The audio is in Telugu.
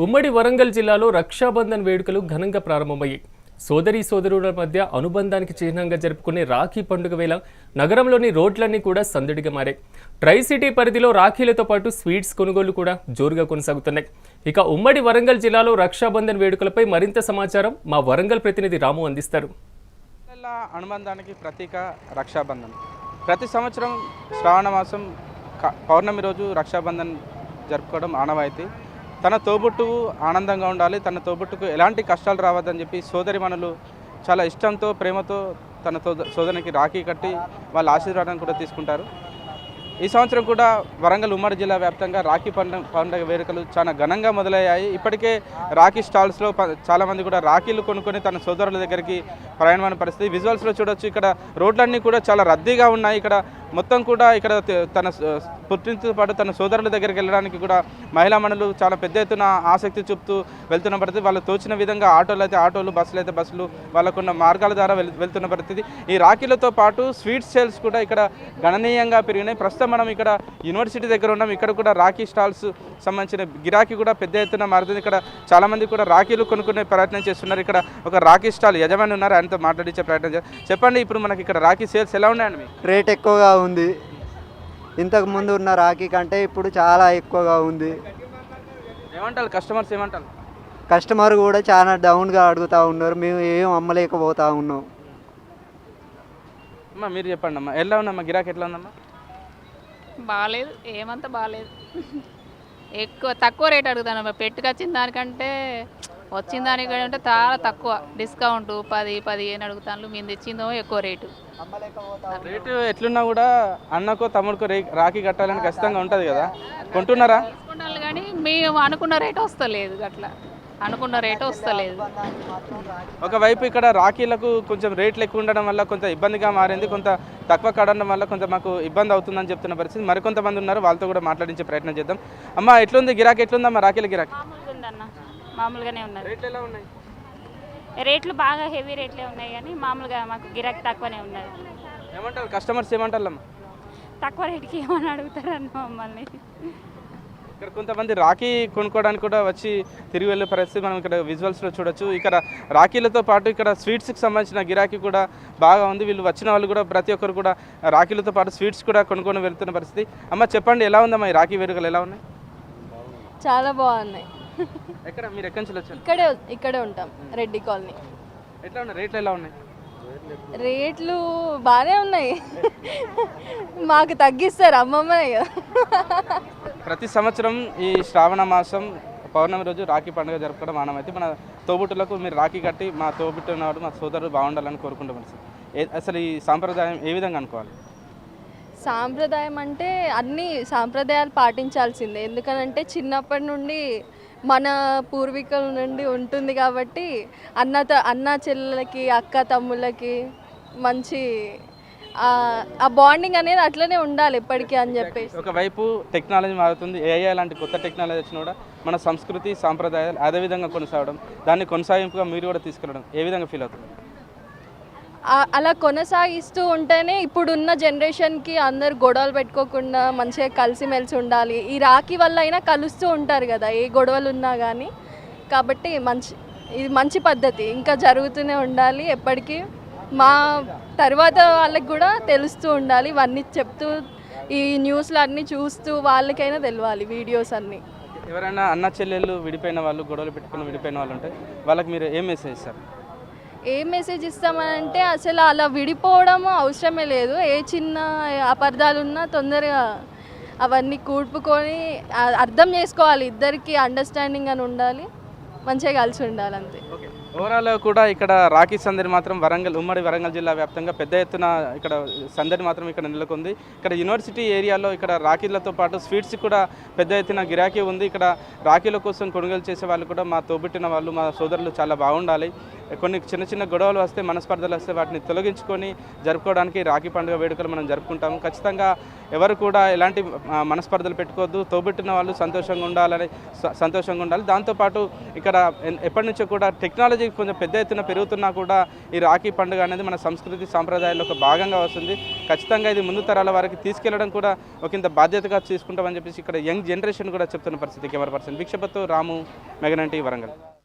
ఉమ్మడి వరంగల్ జిల్లాలో రక్షాబంధన్ వేడుకలు ఘనంగా ప్రారంభమయ్యాయి. సోదరుల మధ్య అనుబంధానికి చిహ్నంగా జరుపుకునే రాఖీ పండుగ వేళ నగరంలోని రోడ్లన్నీ కూడా సందడిగా మారాయి. ట్రై సిటీ పరిధిలో రాఖీలతో పాటు స్వీట్స్ కొనుగోళ్లు కూడా జోరుగా కొనసాగుతున్నాయి. ఇక ఉమ్మడి వరంగల్ జిల్లాలో రక్షాబంధన్ వేడుకలపై మరింత సమాచారం మా వరంగల్ ప్రతినిధి రాము అందిస్తారు. అనుబంధానికి ప్రతీక రక్షాబంధన్. ప్రతి సంవత్సరం శ్రావణ మాసం పౌర్ణమి రోజు రక్షాబంధన్ జరుపుకోవడం ఆనవాయితీ. తన తోబుట్టువు ఆనందంగా ఉండాలి, తన తోబుట్టుకు ఎలాంటి కష్టాలు రావద్దని చెప్పి సోదరిమణులు చాలా ఇష్టంతో ప్రేమతో తన సోదరికి రాఖీ కట్టి వాళ్ళ ఆశీర్వాదం కూడా తీసుకుంటారు. ఈ సంవత్సరం కూడా వరంగల్ ఉమ్మడి జిల్లా వ్యాప్తంగా రాఖీ పండుగ వేడుకలు చాలా ఘనంగా మొదలయ్యాయి. ఇప్పటికే రాఖీ స్టాల్స్లో చాలామంది కూడా రాఖీలు కొనుక్కొని తన సోదరుల దగ్గరికి ప్రయాణమైన పరిస్థితి విజువల్స్లో చూడొచ్చు. ఇక్కడ రోడ్లన్నీ కూడా చాలా రద్దీగా ఉన్నాయి. ఇక్కడ మొత్తం కూడా ఇక్కడ తన పుట్టినతో పాటు తన సోదరుల దగ్గరికి వెళ్ళడానికి కూడా మహిళా మణులు చాలా పెద్ద ఎత్తున ఆసక్తి చూపుతూ వెళ్తున్న పరిస్థితి. వాళ్ళు తోచిన విధంగా ఆటోలు అయితే ఆటోలు, బస్సులు అయితే బస్సులు, వాళ్ళకున్న మార్గాల ద్వారా వెళ్తున్న పరిస్థితి. ఈ రాఖీలతో పాటు స్వీట్ సేల్స్ కూడా ఇక్కడ గణనీయంగా పెరిగినాయి. ప్రస్తుతం మనం ఇక్కడ యూనివర్సిటీ దగ్గర ఉన్నాం. ఇక్కడ కూడా రాఖీ స్టాల్స్ సంబంధించిన గిరాకీ కూడా పెద్ద ఎత్తున మారుతుంది. ఇక్కడ చాలామంది కూడా రాఖీలు కొనుక్కునే ప్రయత్నం చేస్తున్నారు. ఇక్కడ ఒక రాఖీ స్టాల్ యజమాని ఉన్నారు, ఆయనతో మాట్లాడించే ప్రయత్నం చేస్తారు. చెప్పండి, ఇప్పుడు మనకి ఇక్కడ రాఖీ సేల్స్ ఎలా ఉన్నాయండి? మీకు రేట్ ఎక్కువగా ఉంది. ఇంతకు ముందు ఉన్న రాఖీ కంటే ఇప్పుడు చాలా ఎక్కువగా ఉంది. ఏమంటారు కస్టమర్స్? ఏమంటారు? కస్టమర్ కూడా చాలా డౌన్గా అడుగుతూ ఉన్నారు. మేము ఏం అమ్మలేకపోతా ఉన్నాం. అమ్మా మీరు చెప్పండి అమ్మా, ఎలా ఉందమ్మా గిరాకీ? ఎట్లా ఉందమ్మా? బాగాలేదు, ఏమంతా బాగాలేదు. తక్కువ రేట్ అడుగుతాను. పెట్టుకొచ్చిన దానికంటే వచ్చిన దానికంటే చాలా తక్కువ డిస్కౌంట్ 10-15 అడుగుతాను. మేము తెచ్చిందో ఎక్కువ రేటు. రేటు ఎట్లున్నా కూడా అన్నకో తమ్ముడికో రాఖీ కట్టాలని ఖచ్చితంగా ఉంటుంది కదా, కొంటున్నారా? తీసుకుంటాను కానీ మేము అనుకున్న రేటు వస్తలేదు. అట్లా అనుకున్న రేటు వస్తలేదు. ఒకవైపు ఇక్కడ రాఖీలకు కొంచెం రేట్లు ఎక్కువ ఉండడం వల్ల కొంత ఇబ్బందిగా మారింది, కొంత తక్కువ కడడం వల్ల కొంత మాకు ఇబ్బంది అవుతుందని చెప్తున్న పరిస్థితి. మరికొంతమంది ఉన్నారు, వాళ్ళతో కూడా మాట్లాడించే ప్రయత్నం చేద్దాం. అమ్మ ఎట్లుంది గిరాకీ? ఎట్లుందమ్మా రాఖీల గిరాకీ? మామూలుగానే ఉన్నాయి. రేట్లు ఎలా ఉన్నాయి? రేట్లు బాగా హెవీ రేట్లే ఉన్నాయి కానీ మామూలుగా మాకు గిరాకీ తక్కువనే ఉన్నది. ఏమంటారు కస్టమర్స్? ఏమంటారు అమ్మ? తక్కువ రేటుకి ఏమని అడుగుతారన్న మమ్మల్ని. ఇక్కడ కొంతమంది రాఖీ కొనుక్కోవడానికి కూడా వచ్చి తిరిగి వెళ్ళే పరిస్థితి మనం ఇక్కడ విజువల్స్లో చూడొచ్చు. ఇక్కడ రాఖీలతో పాటు ఇక్కడ స్వీట్స్కి సంబంధించిన గిరాకీ కూడా బాగా ఉంది. వీళ్ళు వచ్చిన వాళ్ళు కూడా ప్రతి ఒక్కరు కూడా రాఖీలతో పాటు స్వీట్స్ కూడా కొనుక్కొని వెళ్తున్న పరిస్థితి. అమ్మ చెప్పండి, ఎలా ఉందమ్మా ఈ రాఖీ వేడుకలు ఎలా ఉన్నాయి? చాలా బాగున్నాయి. ఎక్కడ మీరు ఎక్కడి నుంచి వచ్చారు? ఇక్కడే ఉంటాం, రెడ్డి కాలనీ. ఎట్లా ఉన్నాయి రేట్లు? ఎలా ఉన్నాయి రేట్లు? బాగానే ఉన్నాయి. మాకు తగ్గిస్తారు అమ్మమ్మనే కదా. ప్రతి సంవత్సరం ఈ శ్రావణ మాసం పౌర్ణమి రోజు రాఖీ పండుగ జరుపుకోవడం ఆనమైతే మన తోబుట్టులకు మీరు రాఖీ కట్టి మా తోబుట్టున్నవాడు మా సోదరుడు బాగుండాలని కోరుకుంటాం. అసలు ఈ సాంప్రదాయం ఏ విధంగా అనుకోవాలి? సాంప్రదాయం అంటే అన్ని సాంప్రదాయాలు పాటించాల్సిందే. ఎందుకనంటే చిన్నప్పటి నుండి మన పూర్వీకుల నుండి ఉంటుంది కాబట్టి అన్న చెల్లెలకి, అక్క తమ్ముళ్ళకి మంచి ఆ బాండింగ్ అనేది అట్లనే ఉండాలి ఎప్పటికీ అని చెప్పేసి. ఒకవైపు టెక్నాలజీ మారుతుంది, ఏఐ లాంటి కొత్త టెక్నాలజీ వచ్చినా కూడా మన సంస్కృతి సాంప్రదాయాలు అదే విధంగా కొనసాగడం, దాన్ని కొనసాగింపుగా మీరు కూడా తీసుకెళ్ళడం ఏ విధంగా ఫీల్ అవుతుంది? అలా కొనసాగిస్తూ ఉంటేనే ఇప్పుడున్న జనరేషన్కి అందరు గొడవలు పెట్టుకోకుండా మంచిగా కలిసిమెలిసి ఉండాలి. ఈ రాఖీ వల్ల అయినా కలుస్తూ ఉంటారు కదా ఏ గొడవలు ఉన్నా కానీ. కాబట్టి ఇది మంచి పద్ధతి, ఇంకా జరుగుతూనే ఉండాలి ఎప్పటికీ. మా తర్వాత వాళ్ళకి కూడా తెలుస్తూ ఉండాలి, ఇవన్నీ చెప్తూ ఈ న్యూస్లు అన్నీ చూస్తూ వాళ్ళకైనా తెలియాలి వీడియోస్ అన్నీ. ఎవరైనా అన్న చెల్లెళ్ళు విడిపోయిన వాళ్ళు, గొడవలు పెట్టుకుని విడిపోయిన వాళ్ళు ఉంటే వాళ్ళకి మీరు ఏం మెసేజ్ ఇస్తారు? ఏం మెసేజ్ ఇస్తామనంటే అసలు అలా విడిపోవడం అవసరమే లేదు. ఏ చిన్న అపార్థాలు ఉన్నా తొందరగా అవన్నీ కూడుపుకొని అర్థం చేసుకోవాలి. ఇద్దరికి అండర్స్టాండింగ్ అని ఉండాలి, మంచిగా కలిసి ఉండాలి, అంతే. ఓవరాల్ కూడా ఇక్కడ రాఖీ సందడి మాత్రం ఉమ్మడి వరంగల్ జిల్లా వ్యాప్తంగా పెద్ద ఎత్తున ఇక్కడ సందడి మాత్రం ఇక్కడ నెలకొంది. ఇక్కడ యూనివర్సిటీ ఏరియాలో ఇక్కడ రాఖీలతో పాటు స్వీట్స్ కూడా పెద్ద ఎత్తున గిరాకీ ఉంది. ఇక్కడ రాఖీల కోసం కొనుగోలు చేసే వాళ్ళు కూడా మా తోబుట్టిన వాళ్ళు, మా సోదరులు చాలా బాగుండాలి, కొన్ని చిన్న చిన్న గొడవలు వస్తే మనస్పర్ధలు వస్తే వాటిని తొలగించుకొని జరుపుకోవడానికి రాఖీ పండుగ వేడుకలు మనం జరుపుకుంటాము. ఖచ్చితంగా ఎవరు కూడా ఎలాంటి మనస్పర్ధలు పెట్టుకోవద్దు, తోబుట్టిన వాళ్ళు సంతోషంగా ఉండాలి. దాంతోపాటు ఇక్కడ ఎప్పటి నుంచో కూడా టెక్నాలజీ కొంచెం పెద్ద ఎత్తున పెరుగుతున్నా కూడా ఈ రాఖీ పండుగ అనేది మన సంస్కృతి సాంప్రదాయాల్లో ఒక భాగంగా వస్తుంది. ఖచ్చితంగా ఇది ముందు తరాల వారికి తీసుకెళ్లడం కూడా ఒక ఇంత బాధ్యతగా తీసుకుంటామని చెప్పేసి ఇక్కడ యంగ్ జనరేషన్ కూడా చెప్తున్న పరిస్థితి. కెమెరా పర్సన్ భిక్షపత్ రాము, మెగానన్ టీవీ, వరంగల్.